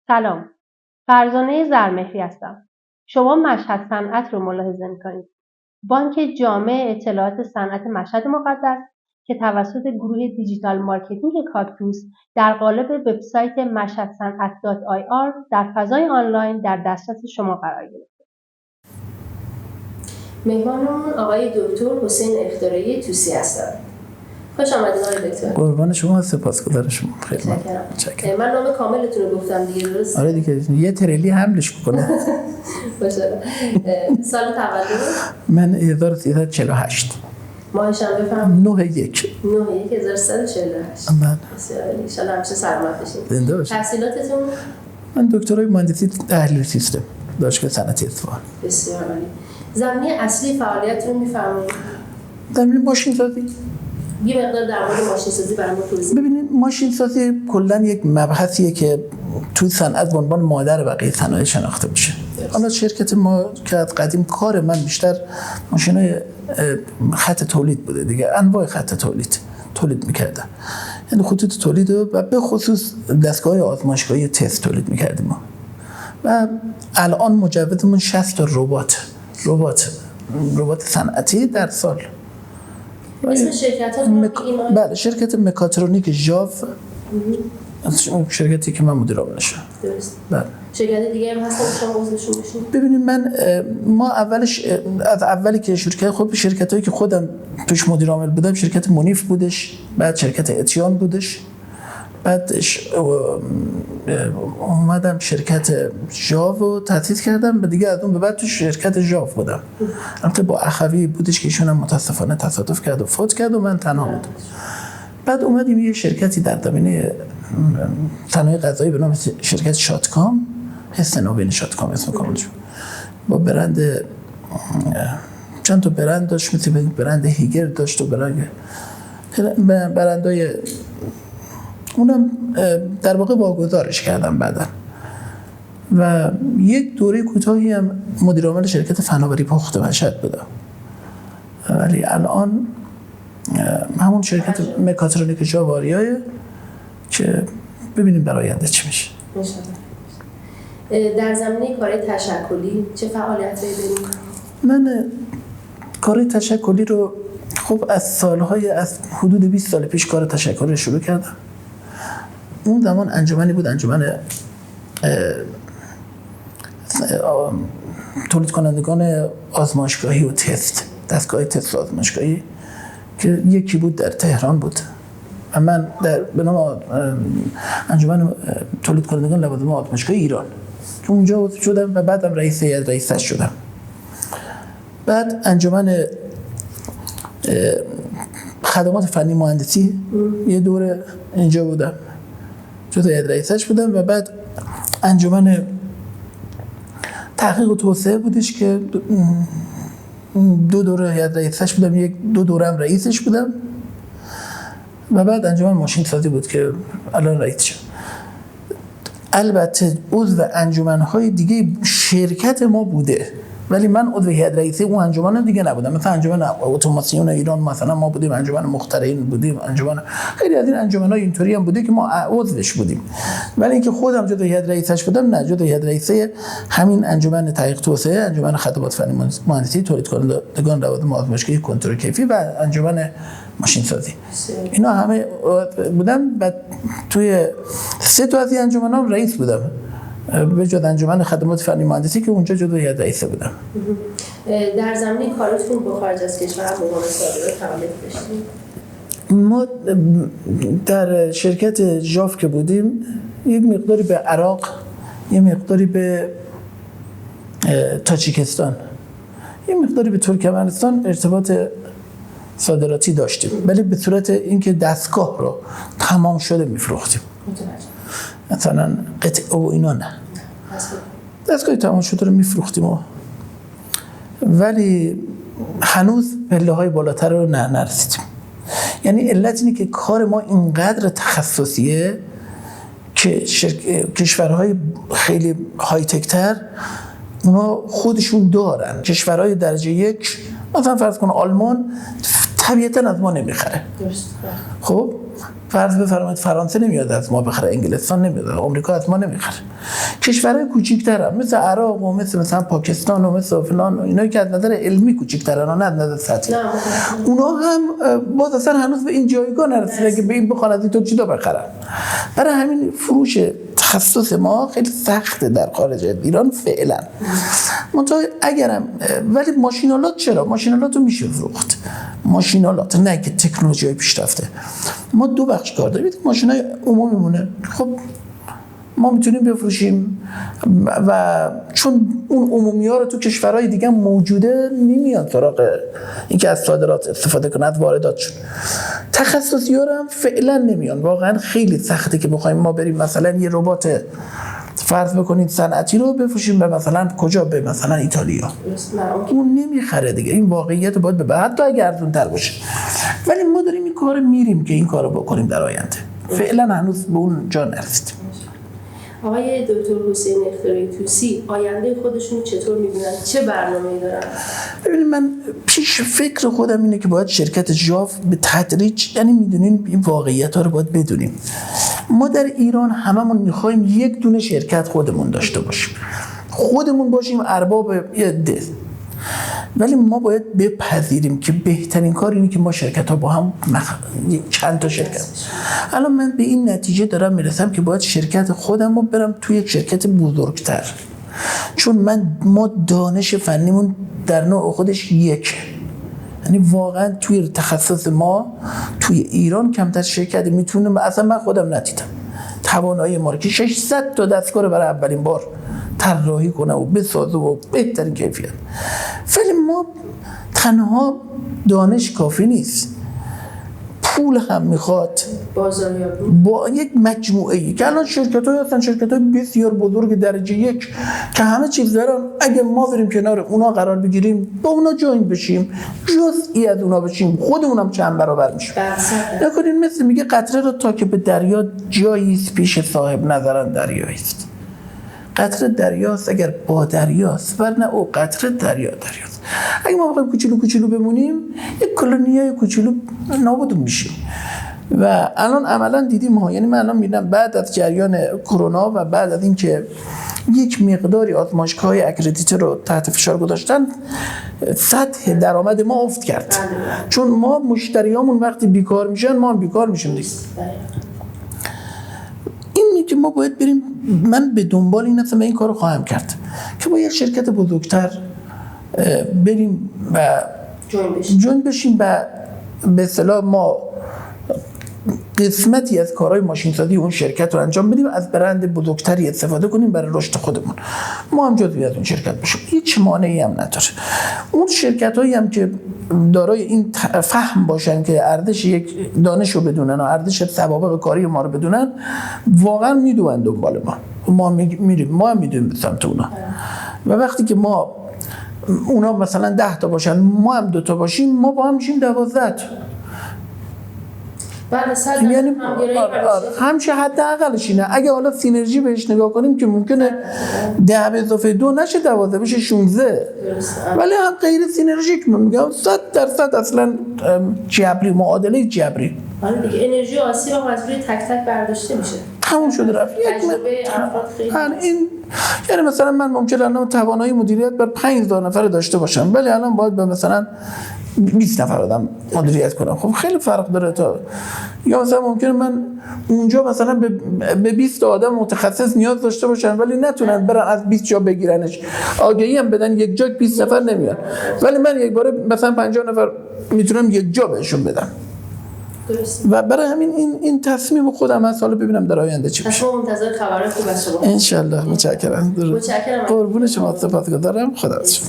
سلام، فرزانه زرمهری هستم. شما مشهد صنعت رو ملاحظه می‌کنید. بانک جامع اطلاعات صنعت مشهد مقدس که توسط گروه دیجیتال مارکتینگ کاکتوس در قالب وبسایت mashhadsanat.ir در فضای آنلاین در دسترس شما قرار گرفت. مهمانمون آقای دکتر حسین اخترایی توسی هستند. خوش آمدید آقای دکتر. قربان شما، سپاسگزار شما. خیلی متشکرم. من نام کاملتون رو گفتم دیگه، درست؟ آره دیگه، یه تریلی حملش بکنه. باشه. سال تولد؟ من 1348. ماهش هم بفرمایید. 9/1/1348. من بسیار عالی. ان شاء الله همیشه سلامت باشید. زنده باشید. تحصیلاتتون؟ من دکترای مهندسی تحلیل سیستم، دانشگاه صنعتی اصفهان. بسیار عالی. زمینه اصلی فعالیتتون رو می‌فرمایید؟ زمینه ماشین سازی. یه مقدار در مورد ماشین سازی برام توضیح ببینید، ماشین سازی کلا یک مبحثیه که توی صنعت به عنوان مادر بقیه صنایع شناخته میشه. حالا شرکت ما که از قدیم کار من بیشتر ماشینای خط تولید بوده دیگه، انواع خط تولید میکردن. یعنی خطوط تولید و به خصوص دستگاه آزمایشگاهی تست تولید میکردیم ما. و الان مجوزمون 60 تا ربات صنعتی در سال. اسم شرکت ها بله، شرکت مکاترونیک ژاو، شرکتی که من مدیر عاملشم. درست. بله. شرکت دیگه هم هستن که شما عضوشون بشین؟ ببینید، ما از اولی که شروع کردیم، خب شرکتایی که خودم توش مدیر عامل بودم، شرکت منیف بودش، بعد شرکت اتیان بودش، بعدش اومدم شرکت ژاو رو تأسیس کردم و دیگه از اون به بعد تو شرکت ژاو بودم. البته با اخوی بودش که ایشون هم متاسفانه تصادف کرد و فوت کرد و من تنها بودم. بعد اومدیم یه شرکتی در زمینه صنایع غذایی به نام شرکت شاتکام، حس نوین شاتکام اسم کاملش، با برند چند تا برند داشت، مثل برند هیگر داشت و برندهای اونم در واقع واگذارش کردم بعداً. و یک دوره کوتاهی هم مدیر عامل شرکت فناوری پخت مشهد بودم. ولی الان همون شرکت مکاترونیک ژاواریایه که ببینیم برای آینده چی میشه. در زمینه کار تشکلی چه فعالیتایی دارید؟ من کار تشکلی رو خب از حدود 20 سال پیش کار تشکلی رو شروع کردم. اون زمان انجمنی بود، انجمن تولید کنندگان آزمایشگاهی و تست، دستگاه تست آزمایشگاهی، که یکی بود در تهران بود و من به نام انجمن تولید کنندگان لوازم آزمایشگاهی ایران که اونجا عضو شدم و بعدم رئیسش شدم. بعد انجمن خدمات فنی مهندسی یه دوره اینجا بودم، جزء رئیسش بودم. و بعد انجمن تحقیق و توسعه بودش که 2 دوره هیئت رئیسش بودم، 2 دوره هم رئیسش بودم. و بعد انجمن ماشین سازی بود که الان رئیس شدم. البته عضو انجمن‌های دیگه شرکت ما بوده، ولی من عضو هیئت رئیسه اون انجمن دیگه نبودم. مثلا انجمن اتوماسیون ایران مثلا ما بودیم، انجمن مخترعین بودیم، انجمن خیلی از این انجمن‌ها اینطوری هم بوده که ما عضوش بودیم. ولی اینکه خودم جزء هیئت رئیسش بودم نه، جزء هیئت رئیسه همین انجمن تحقیق توسعه، انجمن خدمات فنی مهندسی، تولید کنندگان لوازم آزمایشگاهی، کنترل کیفی و انجمن ماشین سازی. اینا همه بودم. و توی 3 تا از این انجمن‌ها رئیس بودم، به جز انجمن خدمات فنی مهندسی که اونجا جزو هیئت رئیسه بودم. در زمینه کارتون با خارج از کشور هم به عنوان صادرات فعالیت داشتیم؟ ما در شرکت ژاو که بودیم یک مقداری به عراق، یک مقداری به تاجیکستان، یک مقداری به ترکمنستان ارتباط صادراتی داشتیم، ولی به صورت اینکه دستگاه رو تمام شده میفروختیم. مثلا قطعه و اینا نه، دستگاه تمام شده رو میفروختیم، ولی هنوز پله های بالاتر رو نرسیدیم. یعنی علت اینه که کار ما اینقدر تخصصیه که کشورهای خیلی های تک تر اونا خودشون دارن. کشورهای درجه 1 مثلا فرض کن آلمان طبیعتاً از ما نمیخره. خب فرض بفرمایید فرانسه نمیاد از ما بخره، انگلستان نمیاد، آمریکا از ما نمیخره. کشورهای کوچیک‌تر مثل عراق و مثلا پاکستان و مثل فلان و اینا که از نظر علمی کوچیک‌ترن نه از نظر سطحی، اونا هم باز اصلا هنوز به این جایگاه نرسیدن که به این بخوان از این تو چیزا بخرن. برای همین فروش تخصص ما خیلی سخته در خارج ایران فعلا. منتها اگرم ولی ماشینالات چرا؟ ماشینالات رو میشه فروخت. ماشینالات نه که تکنولوژی پیشرفته. ما دو بخش کار داریم. ماشینای عمومی مونه. خب ما میتونیم بفروشیم و چون اون عمومی ها رو تو کشورهای دیگه موجوده نمیاد سراغ اینکه از صادرات استفاده کنه، از وارداتشون. تخصصی ها هم فعلا نمیان. واقعا خیلی سخته که بخوایم ما بریم مثلا یه ربات فرض بکنید صنعتی رو بفروشیم به مثلا کجا، به مثلا ایتالیا. اون نمیخره دیگه. این واقعیت باید ببره حتی اگه ارزان‌تر باشه. ولی ما داریم این کار میریم که این کارو بکنیم در آینده. فعلا هنوز به اون جا نرسیدیم. آقای دکتر حسین اختراعی طوسی آینده خودشون چطور می‌بینن؟ چه برنامه‌ای دارن؟ ببینید من پیش فکر خودم اینه که باید شرکت ژاو به تدریج، یعنی میدونین این واقعیت‌ها رو باید بدونیم. ما در ایران هممون می‌خوایم یک دونه شرکت خودمون داشته باشیم. خودمون باشیم ارباب یه ده. ولی ما باید بپذیریم که بهترین کار اینه که ما شرکت‌ها با هم چند تا شرکت. الان من به این نتیجه دارم میرسم که باید شرکت خودم رو برم توی یک شرکت بزرگتر، چون ما دانش فنیمون در نوع خودش یک، یعنی واقعا توی تخصص ما توی ایران کمتر شرکتی میتونه، اصلا من خودم ندیدم توانایی ما رو که 600 تا دستگاه برای اولین بار طراحی کنه و بسازه و بهترین کیفیت. ولی ما تنها دانش کافی نیست، پول هم میخواد، با یک مجموعه ای که الان شرکت‌های هستن، شرکت‌های بسیار بزرگ درجه یک که همه چیز دارن. اگه ما بریم کنار اونا قرار بگیریم، با اونا جوین بشیم، جزئی از اونا بشیم، خودمون هم چند برابر میشیم. نکنین مثل میگه قطره رو تا که به دریا جایی پیش صاحب نظران دریایی است. قطره دریاست اگر با دریاست، ورنه او قطره دریاست. اگه ما بخوایم کوچولو کوچولو بمونیم، یک کلونیای کوچولو نابود میشیم. و الان عملا دیدیم ها، یعنی من الان میبینم بعد از جریان کرونا و بعد از اینکه یک مقداری آزمایشگاه‌های اکریدیته رو تحت فشار گذاشتن، سطح درآمد ما افت کرد. چون ما مشتریامون وقتی بیکار میشن، ما هم بیکار میشیم دیگه. این که ما باید بریم، من به دنبال این هستم و این کارو خواهم کرد که با یک شرکت بزرگتر بریم و جوین بشیم و به اصطلاح ما قسمتی از کارهای ماشین‌سازی اون شرکت رو انجام بدیم، از برند بزرگتری استفاده کنیم برای رشد خودمون. ما هم جزئی از اون شرکت باشیم، هیچ مانعی هم نداره. اون شرکت‌هایی هم که دارای این فهم باشن که ارزش یک دانش رو بدونن و ارزش سوابق کاری ما رو بدونن، واقعا میدونن دنبال ما میریم، ما هم میدونیم به سمت اونا. و وقتی که ما اونا مثلا 10 تا باشن، ما هم 2 تا باشیم، ما با هم میشیم 12 تا. یعنی همشه حداقلش اینه. اگه حالا سینرژی بهش نگاه کنیم که ممکنه 10 به اضافه 2 نشه 12 بشه 16. ولی هم غیر سینرژیک میگم 100% اصلا جبری، معادله جبری. حالا دیگه انرژی آسیب هم از روی تک تک برداشته میشه. تموم شده رفت. این یعنی مثلا من ممکنه الان توانایی مدیریت بر 5000 نفر داشته باشم، ولی الان باید به مثلا 20 نفر آدم مدیریت کنم. خب خیلی فرق داره. تا یا مثلا ممکنه من اونجا مثلا به 20 آدم متخصص نیاز داشته باشم، ولی نتونن برن از 20 جا بگیرنش، آگهی هم بدن یک جا 20 نفر نمیان، ولی من یک باره مثلا 50 نفر میتونم یک جا بهشون بدم. درسته. و برای همین این تصمیم خودم هست. حالا ببینم در آینده چی میشه. شما منتظر خبر خوب از شما. ان شاء الله. متشکرم. متشکرم. قربون شما، سپاسگزارم. خدا حافظ.